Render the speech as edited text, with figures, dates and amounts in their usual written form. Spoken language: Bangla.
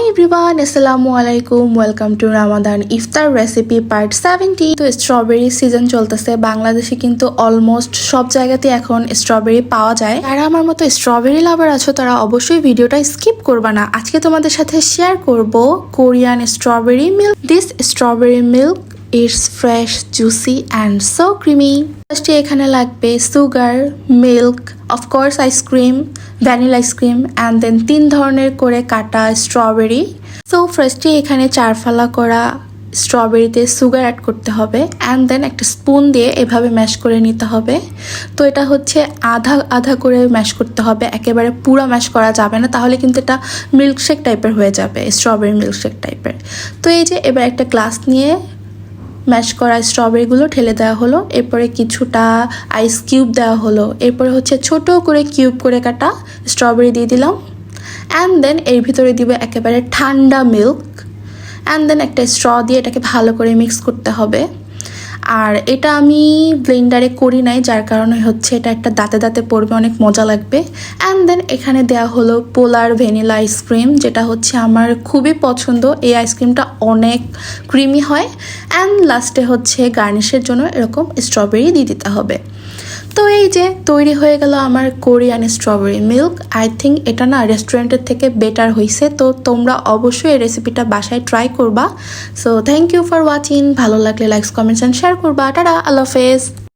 everyone, Assalamualaikum. Welcome to Ramadan Iftar Recipe Part 70. তো স্ট্রবেরি সিজন চলতেছে বাংলাদেশে, কিন্তু অলমোস্ট সব জায়গাতে এখন স্ট্রবেরি পাওয়া যায়। যারা আমার মতো স্ট্রবেরি লাভার আছো তারা অবশ্যই ভিডিওটা স্কিপ করবা না। আজকে তোমাদের সাথে শেয়ার করব Korean strawberry milk. This strawberry milk it's fresh, juicy and so creamy. ফার্স্টে এখানে লাগবে sugar, milk, of course ice cream, vanilla ice cream and then 3 ধরনের করে কাটা স্ট্রবেরি। সো ফার্স্টে এখানে 4 ফালা করা স্ট্রবেরিতে সুগার অ্যাড করতে হবে অ্যান্ড দেন একটা স্পুন দিয়ে এভাবে ম্যাশ করে নিতে হবে। তো এটা হচ্ছে আধা আধা করে ম্যাশ করতে হবে, একেবারে পুরো ম্যাশ করা যাবে না, তাহলে কিন্তু এটা মিল্কশেক টাইপের হয়ে যাবে, স্ট্রবেরি মিল্কশেক টাইপের। তো এই যে এবার একটা গ্লাস নিয়ে ম্যাশ করা স্ট্রবেরিগুলো ঢেলে দেওয়া হলো, এরপরে কিছুটা আইস কিউব দেওয়া হলো, এরপরে হচ্ছে ছোট করে কিউব করে কাটা স্ট্রবেরি দিয়ে দিলাম অ্যান্ড দেন এর ভিতরে দিব একেবারে ঠান্ডা মিল্ক অ্যান্ড দেন একটা স্ট্র দিয়ে এটাকে ভালো করে মিক্স করতে হবে। আর এটা আমি ব্লেন্ডারে করি নাই, যার কারণে হচ্ছে এটা একটা দাঁতে দাঁতে পড়বে, অনেক মজা লাগবে। অ্যান্ড দেন এখানে দেওয়া হলো পোলার ভ্যানিলা আইসক্রিম, যেটা হচ্ছে আমার খুবই পছন্দ। এই আইসক্রিমটা অনেক ক্রিমি হয়। অ্যান্ড লাস্টে হচ্ছে গার্নিশের জন্য এরকম স্ট্রবেরি দিয়ে দিতে হবে। তো এই যে তৈরি হয়ে গেল আমার Korean strawberry milk. I think এটা না রেস্টুরেন্টের থেকে বেটার হয়েছে। তো তোমরা অবশ্যই এই রেসিপিটা বাসায় ট্রাই করবা। So thank you for watching. ভালো লাগলে লাইকস, কমেন্টস অ্যান্ড শেয়ার করবা। টাটা, আল্লাহ হাফেজ।